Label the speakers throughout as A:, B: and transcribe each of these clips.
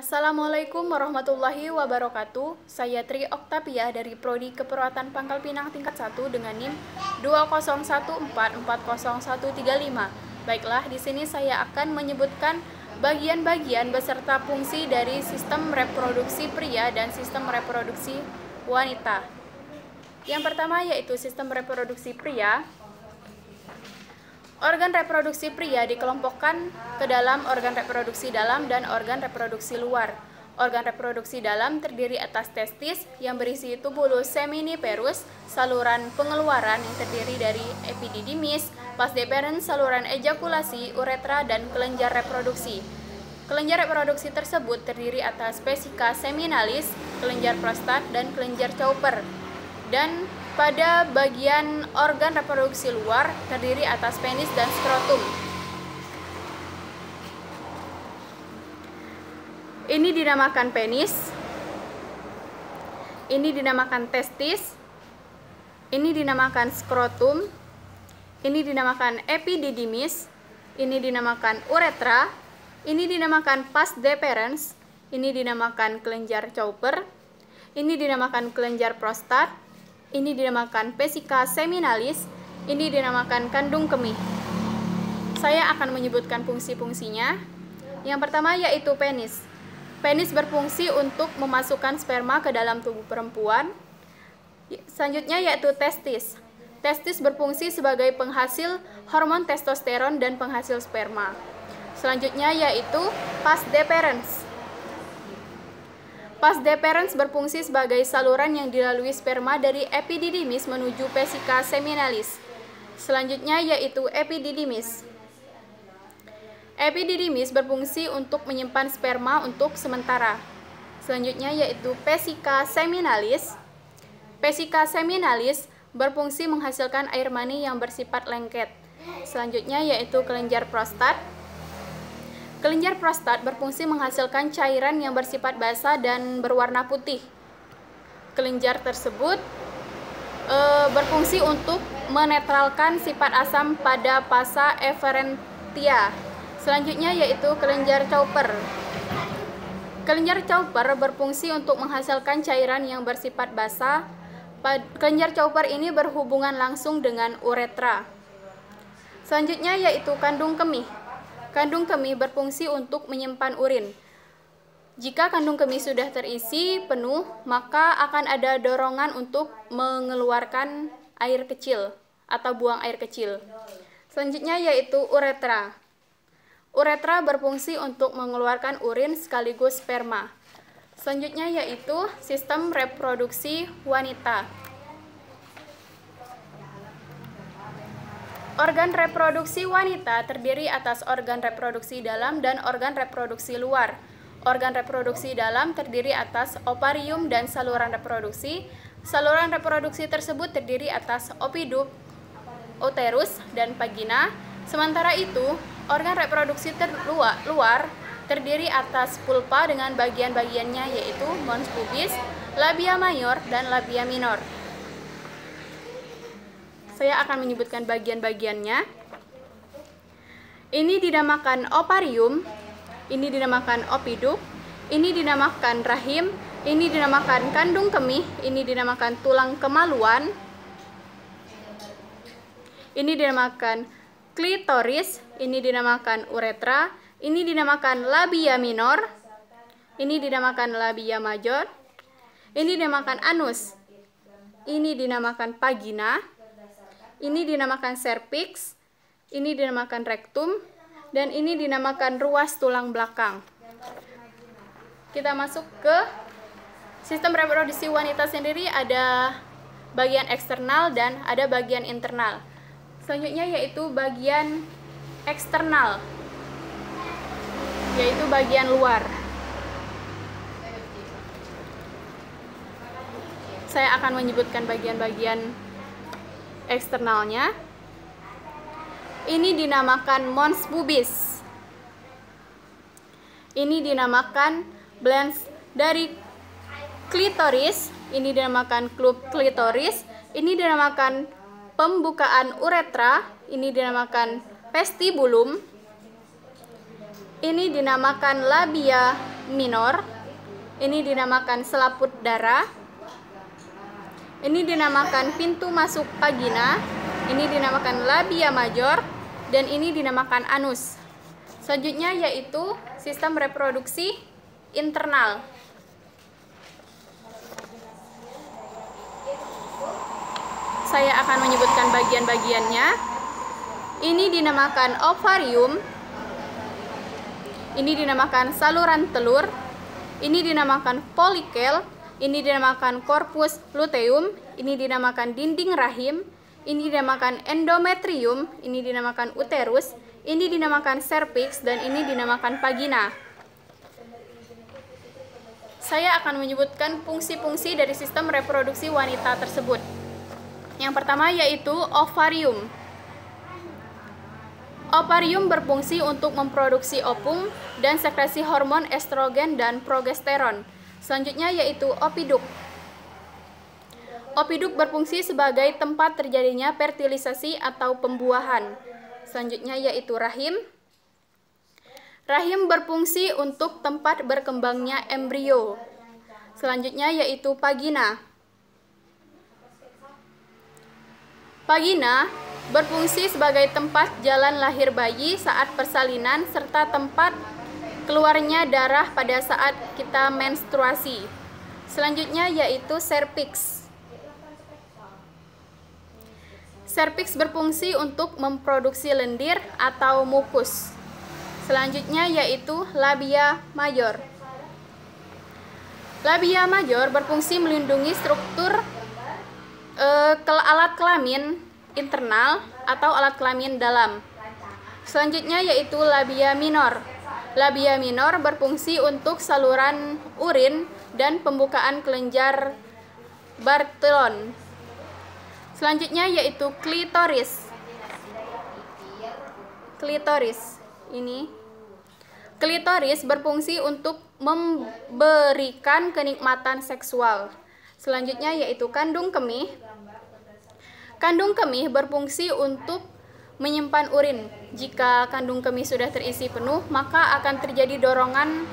A: Assalamualaikum warahmatullahi wabarakatuh. Saya Tri Oktavia dari Prodi Keperawatan Pangkal Pinang tingkat 1 dengan NIM 201440135. Baiklah, di sini saya akan menyebutkan bagian-bagian beserta fungsi dari sistem reproduksi pria dan sistem reproduksi wanita. Yang pertama yaitu sistem reproduksi pria. Organ reproduksi pria dikelompokkan ke dalam organ reproduksi dalam dan organ reproduksi luar. Organ reproduksi dalam terdiri atas testis yang berisi tubulus seminiferus, saluran pengeluaran yang terdiri dari epididymis, vas deferens, saluran ejakulasi, uretra, dan kelenjar reproduksi. Kelenjar reproduksi tersebut terdiri atas vesika seminalis, kelenjar prostat, dan kelenjar Cowper. Dan pada bagian organ reproduksi luar terdiri atas penis dan skrotum. Ini dinamakan penis, ini dinamakan testis, ini dinamakan skrotum, ini dinamakan epididymis, ini dinamakan uretra, ini dinamakan vas deferens, ini dinamakan kelenjar Cowper, ini dinamakan kelenjar prostat, ini dinamakan vesika seminalis, ini dinamakan kandung kemih. Saya akan menyebutkan fungsi-fungsinya. Yang pertama yaitu penis. Penis berfungsi untuk memasukkan sperma ke dalam tubuh perempuan. Selanjutnya yaitu testis. Testis berfungsi sebagai penghasil hormon testosteron dan penghasil sperma. Selanjutnya yaitu vas deferens. Vas deferens berfungsi sebagai saluran yang dilalui sperma dari epididymis menuju vesika seminalis. Selanjutnya yaitu epididymis. Epididymis berfungsi untuk menyimpan sperma untuk sementara. Selanjutnya yaitu vesika seminalis. Vesika seminalis berfungsi menghasilkan air mani yang bersifat lengket. Selanjutnya yaitu kelenjar prostat. Kelenjar prostat berfungsi menghasilkan cairan yang bersifat basah dan berwarna putih. Kelenjar tersebut berfungsi untuk menetralkan sifat asam pada pasa efferentia. Selanjutnya yaitu kelenjar Cowper. Kelenjar Cowper berfungsi untuk menghasilkan cairan yang bersifat basah. Kelenjar Cowper ini berhubungan langsung dengan uretra. Selanjutnya yaitu kandung kemih. Kandung kemih berfungsi untuk menyimpan urin. Jika kandung kemih sudah terisi penuh, maka akan ada dorongan untuk mengeluarkan air kecil atau buang air kecil. Selanjutnya yaitu uretra. Uretra berfungsi untuk mengeluarkan urin sekaligus sperma. Selanjutnya yaitu sistem reproduksi wanita. Organ reproduksi wanita terdiri atas organ reproduksi dalam dan organ reproduksi luar. Organ reproduksi dalam terdiri atas ovarium dan saluran reproduksi. Saluran reproduksi tersebut terdiri atas oviduct, uterus, dan vagina. Sementara itu, organ reproduksi luar terdiri atas pulpa dengan bagian-bagiannya yaitu mons pubis, labia mayor, dan labia minor. Saya akan menyebutkan bagian-bagiannya. Ini dinamakan ovarium, ini dinamakan oviduct, ini dinamakan rahim, ini dinamakan kandung kemih, ini dinamakan tulang kemaluan, ini dinamakan klitoris, ini dinamakan uretra, ini dinamakan labia minor, ini dinamakan labia major, ini dinamakan anus, ini dinamakan vagina, ini dinamakan cervix, ini dinamakan rectum, dan ini dinamakan ruas tulang belakang. Kita masuk ke sistem reproduksi wanita sendiri, ada bagian eksternal dan ada bagian internal. Selanjutnya yaitu bagian eksternal, yaitu bagian luar. Saya akan menyebutkan bagian-bagian eksternalnya. Ini dinamakan mons pubis. Ini dinamakan glans dari klitoris. Ini dinamakan klub klitoris. Ini dinamakan pembukaan uretra. Ini dinamakan vestibulum. Ini dinamakan labia minor, ini dinamakan selaput darah, ini dinamakan pintu masuk vagina, ini dinamakan labia major, dan ini dinamakan anus. Selanjutnya yaitu sistem reproduksi internal. Saya akan menyebutkan bagian-bagiannya. Ini dinamakan ovarium, ini dinamakan saluran telur, ini dinamakan folikel, ini dinamakan corpus luteum, ini dinamakan dinding rahim, ini dinamakan endometrium, ini dinamakan uterus, ini dinamakan cervix, dan ini dinamakan vagina. Saya akan menyebutkan fungsi-fungsi dari sistem reproduksi wanita tersebut. Yang pertama yaitu ovarium. Ovarium berfungsi untuk memproduksi ovum dan sekresi hormon estrogen dan progesteron. Selanjutnya yaitu opiduk. Opiduk berfungsi sebagai tempat terjadinya fertilisasi atau pembuahan. Selanjutnya yaitu rahim. Rahim berfungsi untuk tempat berkembangnya embrio. Selanjutnya yaitu vagina. Vagina berfungsi sebagai tempat jalan lahir bayi saat persalinan serta tempat keluarnya darah pada saat kita menstruasi. Selanjutnya yaitu cervix. Cervix berfungsi untuk memproduksi lendir atau mukus. Selanjutnya yaitu labia major. Labia major berfungsi melindungi struktur alat kelamin internal atau alat kelamin dalam. Selanjutnya yaitu labia minor. Labia minor berfungsi untuk saluran urin dan pembukaan kelenjar Barthelon. Selanjutnya yaitu klitoris. Klitoris berfungsi untuk memberikan kenikmatan seksual. Selanjutnya yaitu kandung kemih. Kandung kemih berfungsi untuk menyimpan urin. Jika kandung kemih sudah terisi penuh, maka akan terjadi dorongan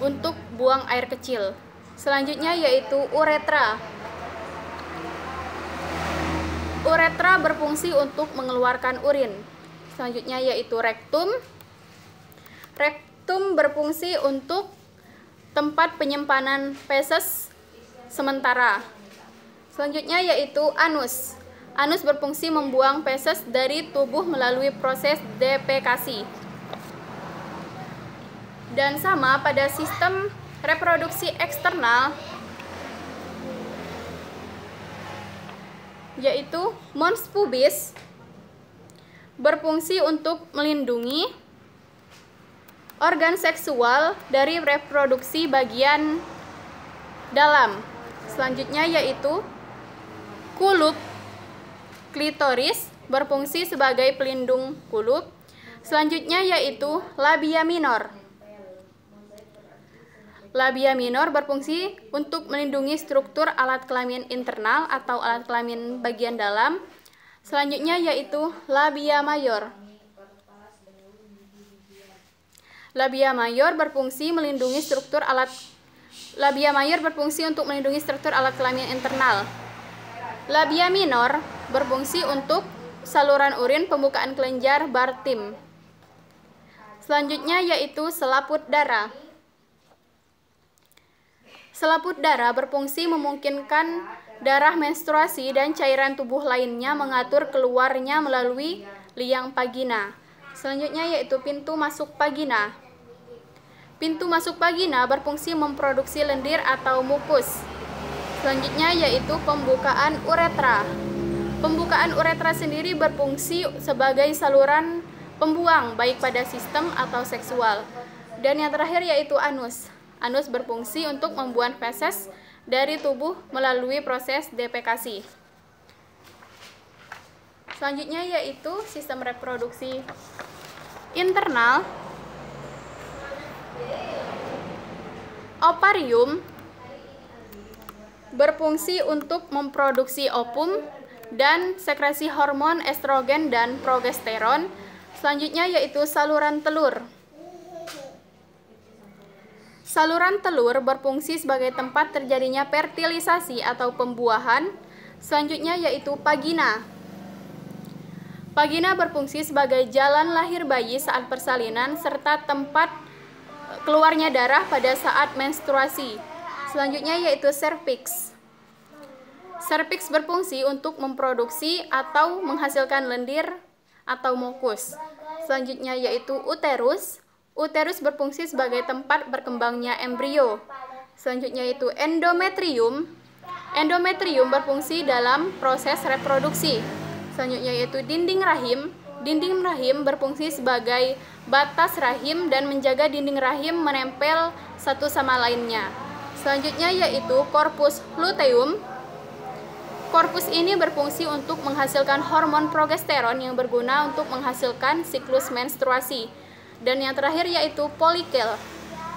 A: untuk buang air kecil. Selanjutnya yaitu uretra. Uretra berfungsi untuk mengeluarkan urin. Selanjutnya yaitu rektum. Rektum berfungsi untuk tempat penyimpanan feses sementara. Selanjutnya yaitu anus. Anus berfungsi membuang feses dari tubuh melalui proses defekasi. Dan sama pada sistem reproduksi eksternal, yaitu mons pubis berfungsi untuk melindungi organ seksual dari reproduksi bagian dalam. Selanjutnya yaitu kulup. Klitoris berfungsi sebagai pelindung kulup. Selanjutnya yaitu labia minor. Labia minor berfungsi untuk melindungi struktur alat kelamin internal atau alat kelamin bagian dalam. Selanjutnya yaitu labia mayor. Labia mayor berfungsi melindungi struktur alat untuk melindungi struktur alat kelamin internal. Labia minor berfungsi untuk saluran urin pembukaan kelenjar Bartim. Selanjutnya yaitu selaput darah. Selaput darah berfungsi memungkinkan darah menstruasi dan cairan tubuh lainnya mengatur keluarnya melalui liang vagina. Selanjutnya yaitu pintu masuk vagina. Pintu masuk vagina berfungsi memproduksi lendir atau mukus. Selanjutnya yaitu pembukaan uretra. Pembukaan uretra sendiri berfungsi sebagai saluran pembuang baik pada sistem atau seksual. Dan yang terakhir yaitu anus. Anus berfungsi untuk membuang feses dari tubuh melalui proses defekasi. Selanjutnya yaitu sistem reproduksi internal. Ovarium berfungsi untuk memproduksi ovum dan sekresi hormon estrogen dan progesteron. Selanjutnya yaitu saluran telur. Saluran telur berfungsi sebagai tempat terjadinya fertilisasi atau pembuahan. Selanjutnya yaitu vagina. Vagina berfungsi sebagai jalan lahir bayi saat persalinan serta tempat keluarnya darah pada saat menstruasi. Selanjutnya yaitu serviks. Serviks berfungsi untuk memproduksi atau menghasilkan lendir atau mukus. Selanjutnya yaitu uterus. Uterus berfungsi sebagai tempat berkembangnya embrio. Selanjutnya yaitu endometrium. Endometrium berfungsi dalam proses reproduksi. Selanjutnya yaitu dinding rahim. Dinding rahim berfungsi sebagai batas rahim dan menjaga dinding rahim menempel satu sama lainnya. Selanjutnya yaitu corpus luteum. Korpus ini berfungsi untuk menghasilkan hormon progesteron yang berguna untuk menghasilkan siklus menstruasi. Dan yang terakhir yaitu folikel.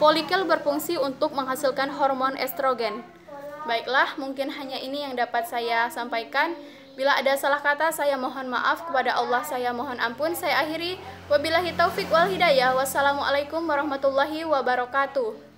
A: Folikel berfungsi untuk menghasilkan hormon estrogen. Baiklah, mungkin hanya ini yang dapat saya sampaikan. Bila ada salah kata, saya mohon maaf. Kepada Allah saya mohon ampun. Saya akhiri. Wabillahi taufik wal hidayah. Wassalamualaikum warahmatullahi wabarakatuh.